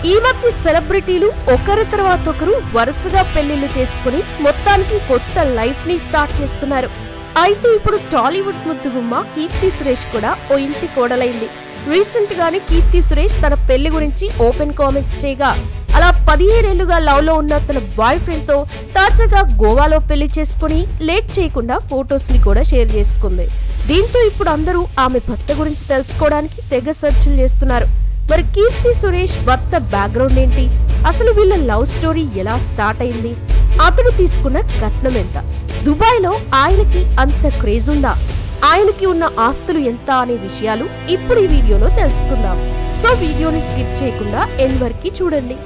ఈ మధ్య సెలబ్రిటీలు ఒకరి తర్వాత ఒకరు వరుసగా పెళ్లిళ్లు చేసుకుని మొత్తానికి కొత్త లైఫ్ ని స్టార్ట్ చేస్తున్నారు. అయితే ఇప్పుడు టాలీవుడ్ ముద్దుగుమ్మ కీర్తి సురేష్ కూడా ఓ ఇంటి కోడలైంది. రీసెంట్ గానే కీర్తి సురేష్ తన పెళ్లి గురించి ఓపెన్ కామెంట్స్ చేయగా, అలా 17 ఏళ్లుగా లవ్ లో ఉన్న తన బాయ్ ఫ్రెండ్ తో తాజాగా గోవాలో పెళ్లి చేసుకుని లేట్ చేయకుండా ఫొటోస్ ని కూడా షేర్ చేసుకుంది. దీంతో ఇప్పుడు అందరూ ఆమె భర్త గురించి తెలుసుకోవడానికి తెగ సెర్చ్లు చేస్తున్నారు. మరి కీర్తి సురేష్ భర్త బ్యాక్గ్రౌండ్ ఏంటి, అసలు వీళ్ళ లవ్ స్టోరీ ఎలా స్టార్ట్ అయింది, అతడు తీసుకున్న కట్నం ఎంత, దుబాయ్ లో ఆయనకి అంత క్రేజ్ ఉందా, ఆయనకి ఉన్న ఆస్తులు ఎంత అనే విషయాలు ఇప్పుడు ఈ వీడియోలో తెలుసుకుందాం. సో వీడియోని స్కిప్ చేయకుండా ఎండ్ వరకు చూడండి.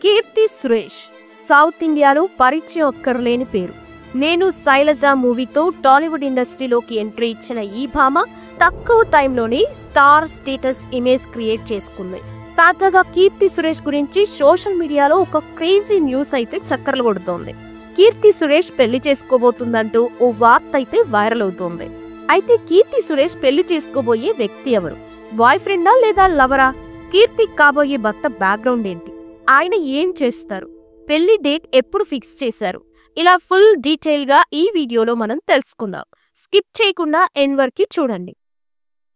కీర్తి సురేష్ సౌత్ ఇండియాలో పరిచయం ఒక్కర్లేని పేరు. నేను శైలజ మూవీతో టాలీవుడ్ ఇండస్ట్రీలోకి ఎంట్రీ ఇచ్చిన ఈ భామ తక్కువ టైంలోనే స్టార్ స్టేటస్ ఇమేజ్ క్రియేట్ చేసుకుంది. తాజాగా కీర్తి సురేష్ గురించి సోషల్ మీడియాలో ఒక క్రేజీ న్యూస్ అయితే చక్కర్లు కొడుతోంది. కీర్తి సురేష్ పెళ్లి చేసుకోబోతుందంటూ ఓ వార్త అయితే వైరల్ అవుతోంది. అయితే కీర్తి సురేష్ పెళ్లి చేసుకోబోయే వ్యక్తి ఎవరు, బాయ్ ఫ్రెండా లేదా లవరా, కీర్తి కాబోయే భర్త బ్యాక్గ్రౌండ్ ఏంటి, ఆయన ఏం చేస్తారు, పెళ్లి డేట్ ఎప్పుడు ఫిక్స్ చేశారు, ఇలా ఫుల్ డీటెయిల్ గా ఈ వీడియోలో మనం తెలుసుకుందాం. స్కిప్ చేయకుండా ఎండ్ వరకు చూడండి.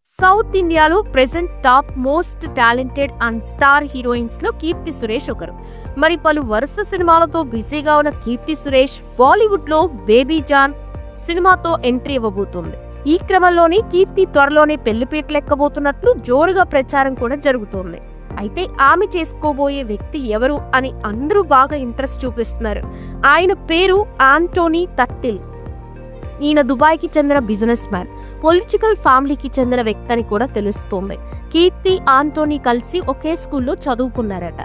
సౌత్ ఇండియాలో present top most talented and star heroines లో కీర్తి సురేష్ ఒకరు. మరి పలు వరుస సినిమాలతో బిజీగా ఉన్న కీర్తి సురేష్ బాలీవుడ్ లో బేబీ జాన్ సినిమాతో ఎంట్రీ ఇవ్వబోతోంది. ఈ క్రమంలోనే కీర్తి త్వరలోనే పెళ్లిపీటలు ఎక్కబోతున్నట్లు జోరుగా ప్రచారం కూడా జరుగుతోంది. అయితే ఆమె చేసుకోబోయే వ్యక్తి ఎవరు అని అందరూ బాగా ఇంట్రెస్ట్ చూపిస్తున్నారు. ఆయన పేరు ఆంటోనీ తట్టిల్. ఈయన దుబాయ్కి చెందిన బిజినెస్ మ్యాన్, పొలిటికల్ ఫ్యామిలీకి చెందిన వ్యక్తి అని కూడా తెలుస్తోంది. కీర్తి ఆంటోనీ కలిసి ఒకే స్కూల్లో చదువుకున్నారట.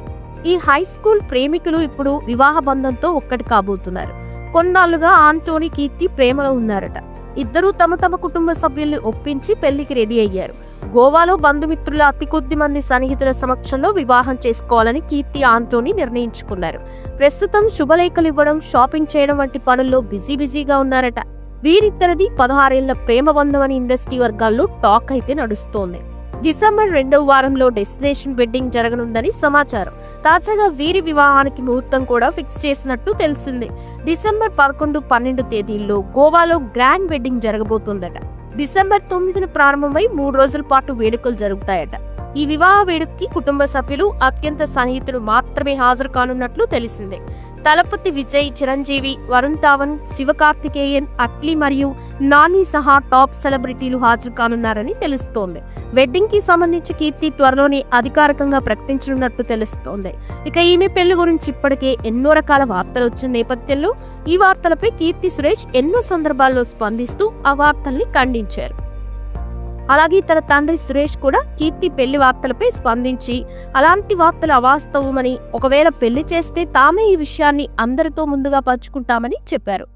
ఈ హై స్కూల్ ప్రేమికులు ఇప్పుడు వివాహ బంధంతో ఒక్కటి కాబోతున్నారు. కొన్నాళ్లుగా ఆంటోనీ కీర్తి ప్రేమలో ఉన్నారట. ఇద్దరూ తమ తమ కుటుంబ సభ్యుల్ని ఒప్పించి పెళ్లికి రెడీ అయ్యారు. గోవాలో బంధుమిత్రుల అతి కొద్ది మంది సన్నిహితుల సమక్షంలో వివాహం చేసుకోవాలని కీర్తి ఆంటోనీ నిర్ణయించుకున్నారు. ప్రస్తుతం శుభలేఖలు ఇవ్వడం, షాపింగ్ చేయడం వంటి పనుల్లో బిజీగా ఉన్నారట. వీరిద్దరిది 16 ఏళ్ల ప్రేమ బంధం అని ఇండస్ట్రీ వర్గాల్లో టాక్ అయితే నడుస్తోంది. డిసెంబర్ 2వ వారంలో డెస్టినేషన్ వెడ్డింగ్ జరగనుందని సమాచారం. తాజాగా వీరి వివాహానికి ముహూర్తం కూడా ఫిక్స్ చేసినట్టు తెలిసింది. డిసెంబర్ 11, 12 తేదీల్లో గోవాలో గ్రాండ్ వెడ్డింగ్ జరగబోతుందట. డిసెంబర్ 9న ప్రారంభమై 3 రోజుల పాటు వేడుకలు జరుగుతాయట. ఈ వివాహ వేడుకకి కుటుంబ సభ్యులు, అత్యంత సన్నిహితులు మాత్రమే హాజరు కానున్నట్లు తెలిసిందే. తలపతి విజయ్, చిరంజీవి, వరుణ్ ధావన్, శివకార్తికేయన్, అట్లీ మరియు నాని సహా టాప్ సెలబ్రిటీలు హాజరు కానున్నారని తెలుస్తోంది. వెడ్డింగ్ కి సంబంధించి కీర్తి త్వరలోనే అధికారికంగా ప్రకటించనున్నట్టు తెలుస్తోంది. ఇక ఈమె పెళ్లి గురించి ఇప్పటికే ఎన్నో రకాల వార్తలు వచ్చిన నేపథ్యంలో ఈ వార్తలపై కీర్తి సురేష్ ఎన్నో సందర్భాల్లో స్పందిస్తూ ఆ వార్తల్ని ఖండించారు. అలాగే తన తండ్రి సురేష్ కూడా కీర్తి పెళ్లి వార్తలపై స్పందించి అలాంటి వార్తలు అవాస్తవమని, ఒకవేళ పెళ్లి చేస్తే తామే ఈ విషయాన్ని అందరితో ముందుగా పంచుకుంటామని చెప్పారు.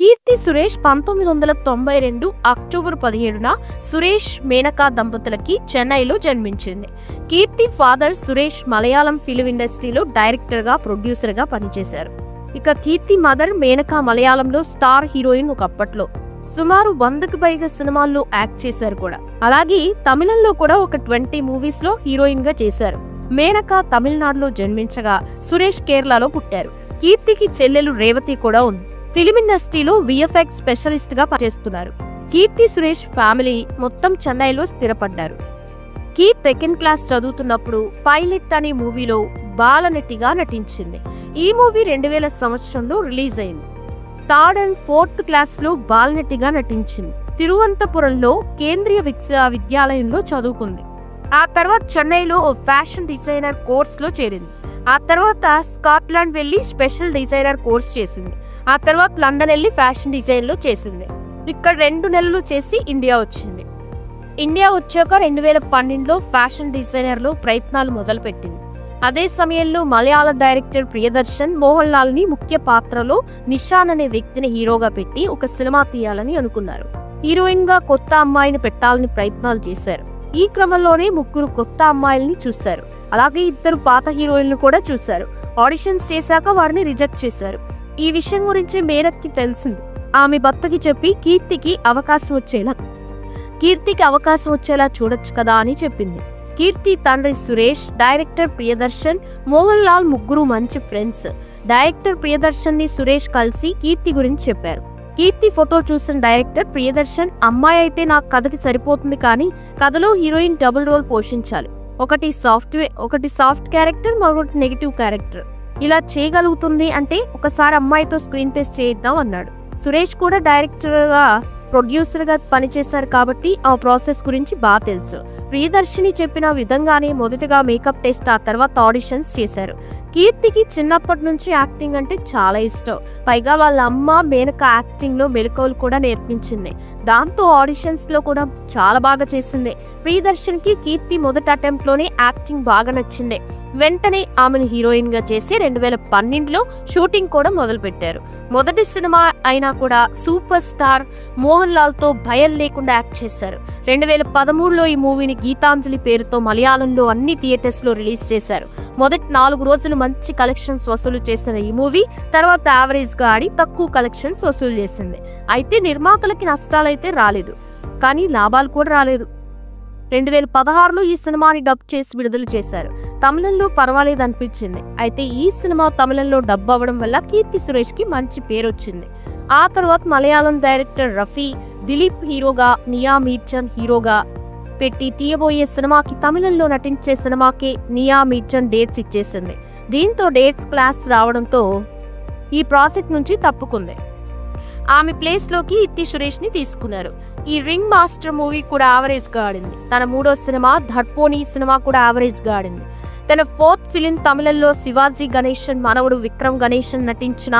కీర్తి సురేష్ 1992 అక్టోబర్ 17న సురేష్ మేనకా దంపతులకి చెన్నైలో జన్మించింది. కీర్తి ఫాదర్ సురేష్ మలయాళం ఫిల్మ్ ఇండస్ట్రీలో డైరెక్టర్ గా, ప్రొడ్యూసర్ గా పనిచేశారు. ఇక కీర్తి మదర్ మేనకా మలయాళంలో స్టార్ హీరోయిన్ ఒకప్పట్లో. సుమారు 100కు పైగా సినిమాల్లో యాక్ట్ చేశారు కూడా. అలాగే తమిళంలో కూడా ఒక 20 మూవీస్ లో హీరోయిన్ గా చేశారు. మేనకా తమిళనాడులో జన్మించగా సురేష్ కేరళలో పుట్టారు. కీర్తికి చెల్లెలు రేవతి కూడా ఉంది. ఫిల్మ్ ఇండస్ట్రీలో VFX స్పెషలిస్ట్ గా పనిచేస్తున్నారు. కీర్తి సురేష్ ఫ్యామిలీ మొత్తం చెన్నైలో స్థిరపడ్డారు. కీర్తి 2nd క్లాస్ చదువుతున్నప్పుడు పైలట్ అనే మూవీలో బాలనటిగా నటించింది. ఈ మూవీ 2000 సంవత్సరంలో రిలీజ్ అయింది. 3rd and 4th క్లాస్ లో బాలనటిగా నటించింది. తిరువనంతపురంలో కేంద్రీయ విద్యాలయంలో చదువుకుంది. ఆ తర్వాత చెన్నైలో ఓ ఫ్యాషన్ డిజైనర్ కోర్స్ లో చేరింది. ఆ తర్వాత స్కాట్లాండ్ వెళ్లి స్పెషల్ డిజైనర్ కోర్స్ చేసింది. ఆ తర్వాత లండన్ వెళ్లి ఫ్యాషన్ డిజైన్ లో చేసింది. ఇక్కడ 2 నెలలు చేసి ఇండియా వచ్చింది. ఇండియా వచ్చాక 2012లో ఫ్యాషన్ డిజైనర్ లో ప్రయత్నాలు మొదలుపెట్టింది. అదే సమయంలో మలయాళ డైరెక్టర్ ప్రియదర్శన్ మోహన్ లాల్ ని ముఖ్య పాత్రలో నిషాన్ అనే వ్యక్తిని హీరోగా పెట్టి ఒక సినిమా తీయాలని అనుకున్నారు. హీరోయిన్ గా కొత్త అమ్మాయిని పెట్టాలని ప్రయత్నాలు చేశారు. ఈ క్రమంలోనే 3 కొత్త అమ్మాయిల్ని చూశారు. అలాగే 2 పాత హీరోయిన్లు కూడా చూశారు. ఆడిషన్స్ చేశాక వారిని రిజెక్ట్ చేశారు. ఈ విషయం గురించి మేనక్కి తెలిసింది. ఆమె భర్తకి చెప్పి కీర్తికి అవకాశం వచ్చేలా చూడొచ్చు కదా అని చెప్పింది. కీర్తి తండ్రి సురేష్, డైరెక్టర్ ప్రియదర్శన్, మోహన్ లాల్ ముగ్గురు మంచి ఫ్రెండ్స్. డైరెక్టర్ ప్రియదర్శన్ ని సురేష్ కలిసి కీర్తి గురించి చెప్పారు. కీర్తి ఫోటో చూసిన డైరెక్టర్ ప్రియదర్శన్, అమ్మాయి అయితే నాకు కథకి సరిపోతుంది, కానీ కథలో హీరోయిన్ డబుల్ రోల్ పోషించాలి. ఒకటి సాఫ్ట్ క్యారెక్టర్, మరొకటి నెగిటివ్ క్యారెక్టర్. ఇలా చేయగలుగుతుంది అంటే ఒకసారి అమ్మాయితో స్క్రీన్ టెస్ట్ చేయిద్దాం అన్నాడు. సురేష్ కూడా డైరెక్టర్గా ప్రొడ్యూసర్గా పనిచేశారు కాబట్టి ఆ ప్రాసెస్ గురించి బాగా తెలుసు. ప్రియదర్శిని చెప్పిన విధంగానే మొదటగా మేకప్ టెస్ట్, ఆ తర్వాత ఆడిషన్స్ చేశారు. కీర్తికి చిన్నప్పటి నుంచి యాక్టింగ్ అంటే చాలా ఇష్టం. పైగా వాళ్ళ అమ్మ మేనక యాక్టింగ్ లో మెలకువలు కూడా నేర్పించింది. దాంతో ఆడిషన్స్ లో కూడా చాలా బాగా చేసింది. ప్రియదర్శన్కి కీర్తి మొదటి అటెంప్ట్ లోనే యాక్టింగ్ బాగా నచ్చింది. వెంటనే ఆమెను హీరోయిన్ గా చేసి 2012లో షూటింగ్ కూడా మొదలు పెట్టారు. మొదటి సినిమా అయినా కూడా సూపర్ స్టార్ మోహన్ లాల్ తో భయం లేకుండా యాక్ట్ చేశారు. 2013లో ఈ మూవీని గీతాంజలి పేరుతో మలయాళంలో అన్ని థియేటర్స్ లో రిలీజ్ చేశారు. మొదటి 4 రోజులు మంచి కలెక్షన్స్ వసూలు చేసిన ఈ మూవీ తర్వాత యావరేజ్ గా ఆడి తక్కువ కలెక్షన్స్ వసూలు చేసింది. అయితే నిర్మాతలకి నష్టాలైతే రాలేదు, కానీ లాభాలు కూడా రాలేదు. 2016లో ఈ సినిమాని డబ్ చేసి విడుదల చేశారు. తమిళంలో పర్వాలేదు అనిపించింది. అయితే ఈ సినిమా తమిళంలో డబ్ అవ్వడం వల్ల కీర్తి సురేష్ కి మంచి పేరు వచ్చింది. ఆ తర్వాత మలయాళం డైరెక్టర్ రఫీ, దిలీప్ హీరోగా, నియా మీర్చన్ హీరోగా పెట్టి తీయబోయే సినిమాకి, తమిళంలో నటించే సినిమాకి నియా మీర్చన్ డేట్స్ ఇచ్చేసింది. దీంతో డేట్స్ క్లాస్ రావడంతో ఈ ప్రాజెక్ట్ నుంచి తప్పుకుంది. ఆమె ప్లేస్ లోకి కీర్తి సురేష్ ని తీసుకున్నారు. ఈ రింగ్ మాస్టర్ మూవీ కూడా యావరేజ్ గా ఆడింది. తన 3వ సినిమా ధడ్పోని సినిమా కూడా యావరేజ్ గా ఆడింది. తన 4th ఫిలిం తమిళంలో శివాజీ గణేశన్ మనవడు విక్రమ్ గణేశన్ నటించిన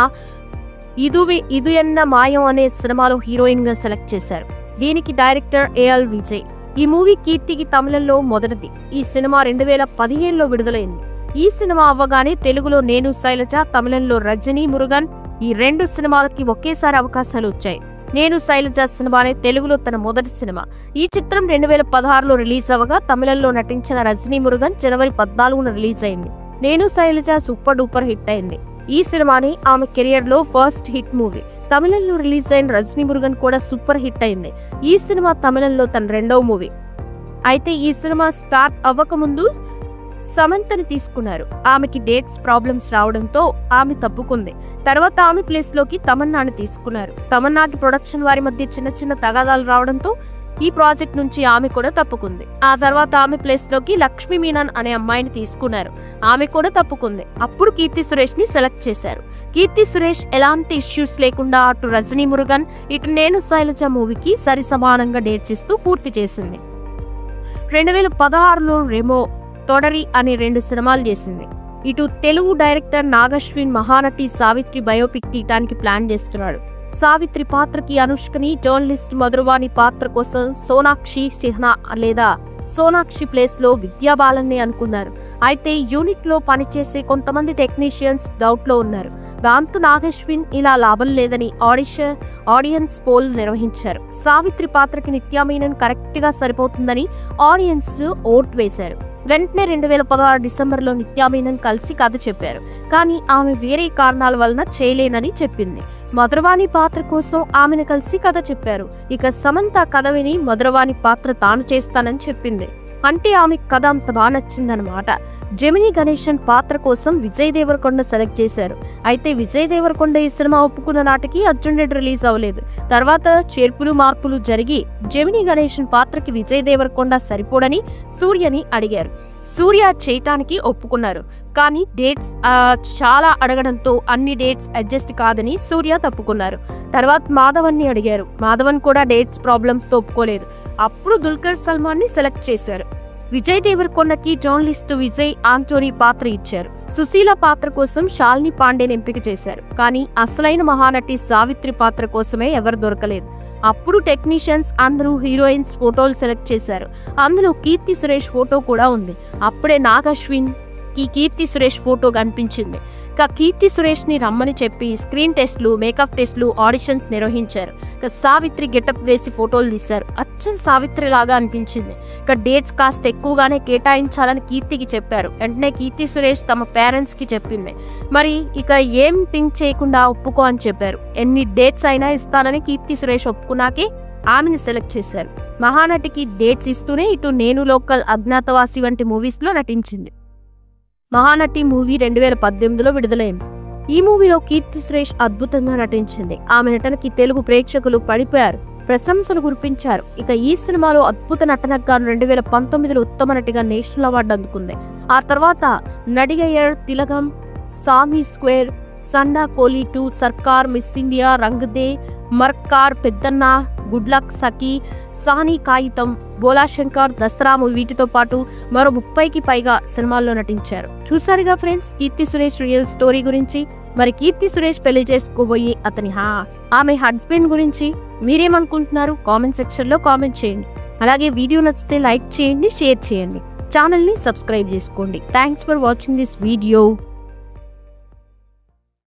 ఇది ఎన్న మాయం అనే సినిమాలో హీరోయిన్ గా సెలెక్ట్ చేశారు. దీనికి డైరెక్టర్ ఏఎల్ విజయ్. ఈ మూవీ కీర్తికి తమిళంలో మొదటిది. ఈ సినిమా 2015లో విడుదలైంది. ఈ సినిమా అవ్వగానే తెలుగులో నేను శైలజ, తమిళంలో రజనీ మురుగన్, ఈ 2 సినిమాలకి ఒకేసారి అవకాశాలు వచ్చాయి. నేను శైలజ సినిమానే తెలుగులో తన మొదటి సినిమా. ఈ చిత్రం 2016లో రిలీజ్ అవ్వగా తమిళంలో నటించిన రజనీ మురుగన్ జనవరి 14న రిలీజ్ అయింది. నేను శైలజ సూపర్ డూపర్ హిట్ అయింది. ఈ సినిమాని ఆమె కెరియర్ లో ఫస్ట్ హిట్ మూవీ. తమిళంలో రిలీజ్ అయిన రజనీ మురుగన్ కూడా సూపర్ హిట్ అయింది. ఈ సినిమా తమిళంలో తన 2వ మూవీ. అయితే ఈ సినిమా స్టార్ట్ అవ్వకముందు సమంతని తీసుకున్నారు. ఆమెకి డేట్స్ ప్రాబ్లమ్స్ రావడంతో ఆమె తప్పుకుంది. తర్వాత ఆమె ప్లేస్ లోకి తమన్నాని తీసుకున్నారు. తమన్నాకి ప్రొడక్షన్ వారి మధ్య చిన్న తగాదాలు రావడంతో ఈ ప్రాజెక్ట్ నుంచి ఆమె కూడా తప్పుకుంది. ఆ తర్వాత ఆమె ప్లేస్ లోకి లక్ష్మీ మీనన్ అనే అమ్మాయిని తీసుకున్నారు. ఆమె కూడా తప్పుకుంది. అప్పుడు కీర్తి సురేష్ ని సెలెక్ట్ చేశారు. కీర్తి సురేష్ ఎలాంటి ఇష్యూస్ లేకుండా అటు రజనీ మురుగన్, ఇటు నేను శైలజ మూవీకి సరి సమానంగా డేట్స్ ఇస్తూ పూర్తి చేసింది. 2016లో రెమో, తొడరి అనే 2 సినిమాలు చేసింది. ఇటు తెలుగు డైరెక్టర్ నాగశ్విన్ మహానటి సావిత్రి బయోపిక్ తీయటానికి ప్లాన్ చేస్తున్నాడు. సావిత్రి పాత్రకి అనుష్కని, జర్నలిస్ట్ మధురవాణి పాత్ర కోసం సోనాక్షి సిన్హా లేదా సోనాక్షి ప్లేస్ లో విద్యాబాలన్ని అనుకున్నారు. అయితే యూనిట్ లో పనిచేసే కొంతమంది టెక్నీషియన్స్ డౌట్ లో ఉన్నారు. దాంతో నాగశ్విన్ ఇలా లాభం లేదని ఆడియన్స్ పోల్ నిర్వహించారు. సావిత్రి పాత్రకి నిత్యా మీనన్ కరెక్ట్ గా సరిపోతుందని ఆడియన్స్ ఓట్ వేశారు. వెంటనే 2016 డిసెంబర్లో నిత్యా మీనన్ కలిసి కథ చెప్పారు. కానీ ఆమె వేరే కారణాల వలన చేయలేనని చెప్పింది. మధురవాణి పాత్ర కోసం ఆమెను కలిసి కథ చెప్పారు. ఇక సమంత కథ విని మధురవాణి పాత్ర తాను చేస్తానని చెప్పింది. అంటే ఆమె కథ అంత బాగా నచ్చిందనమాట. జెమినీ గణేశన్ పాత్ర కోసం విజయ్ దేవరకొండ సెలెక్ట్ చేశారు. అయితే విజయ్ దేవరకొండ ఈ సినిమా ఒప్పుకున్న నాటికి అర్జున్ రెడ్డి రిలీజ్ అవ్వలేదు. తర్వాత చేర్పులు మార్పులు జరిగి జెమినీ గణేశన్ పాత్రకి విజయ్ దేవరకొండ సరిపోడని సూర్యని అడిగారు. సూర్య చేయటానికి ఒప్పుకున్నారు. కానీ డేట్స్ చాలా అడగడంతో అన్ని డేట్స్ అడ్జస్ట్ కాదని సూర్య తప్పుకున్నారు. తర్వాత మాధవన్ని అడిగారు. మాధవన్ కూడా డేట్స్ ప్రాబ్లమ్స్ తో ఒప్పుకోలేదు. అప్పుడు దుల్కర్ సల్మాన్ ని సెలెక్ట్ చేశారు. విజయ్ దేవరకొండకి జర్నలిస్ట్ విజయ్ ఆంటోనీ పాత్ర ఇచ్చారు. సుశీల పాత్ర కోసం శాలిని పాండేని ఎంపిక చేశారు. కానీ అసలైన మహానటి సావిత్రి పాత్ర కోసమే ఎవరు దొరకలేదు. అప్పుడు టెక్నీషియన్స్ అందరూ హీరోయిన్స్ ఫోటోలు సెలెక్ట్ చేశారు. అందులో కీర్తి సురేష్ ఫోటో కూడా ఉంది. అప్పుడే నాగశ్విన్ కి కీర్తి సురేష్ ఫోటో కనిపించింది. కీర్తి సురేష్ ని రమ్మని చెప్పి స్క్రీన్ టెస్ట్లు, మేకప్ టెస్ట్లు, ఆడిషన్స్ నిర్వహించారు. సావిత్రి గెటప్ వేసి ఫోటోలు తీశారు. అచ్చం సావిత్రి లాగా అనిపించింది. డేట్స్ కాస్త ఎక్కువగానే కేటాయించాలని కీర్తికి చెప్పారు. వెంటనే కీర్తి సురేష్ తమ పేరెంట్స్ కి చెప్పింది. మరి ఇక ఏం థింక్ చేయకుండా ఒప్పుకో అని చెప్పారు. ఎన్ని డేట్స్ అయినా ఇస్తానని కీర్తి సురేష్ ఒప్పుకున్నాకే ఆమెను సెలెక్ట్ చేశారు. మహానటికి డేట్స్ ఇస్తూనే ఇటు నేను లోకల్, అజ్ఞాతవాసి వంటి మూవీస్లో నటించింది. మహానటి మూవీ 2018లో విడుదలైంది. ఈ మూవీలో కీర్తి సురేష్ అద్భుతంగా నటించింది. ఆమె నటనకి తెలుగు ప్రేక్షకులు పడిపోయారు, ప్రశంసలు కురిపించారు. ఇక ఈ సినిమాలో అద్భుత నటనకు గాను 2019లో ఉత్తమ నటిగా నేషనల్ అవార్డు అందుకుంది. ఆ తర్వాత నడిగయ్యర్, తిలగం, సామి స్క్వేర్, సండా కోలీ 2, సర్కార్, miss India, Rang they, మర్కార్, Peddanna, good luck, సఖీ, సానీ కాగితం, బోలాశంకర్, దసరా వీటితో పాటు మరో 30కి పైగా సినిమాల్లో నటించారు. చూసారుగా friends Keerthy Suresh real story గురించి. మరి కీర్తి సురేష్ పెళ్లి చేసుకోబోయి ఆమె హస్బెండ్ గురించి మీరేమనుకుంటున్నారు? కామెంట్ సెక్షన్ లో కామెంట్ చేయండి. అలాగే వీడియో నచ్చితే లైక్ చేయండి, షేర్ చేయండి, ఛానల్ ని సబ్స్క్రైబ్ చేసుకోండి. Thanks for watching this video.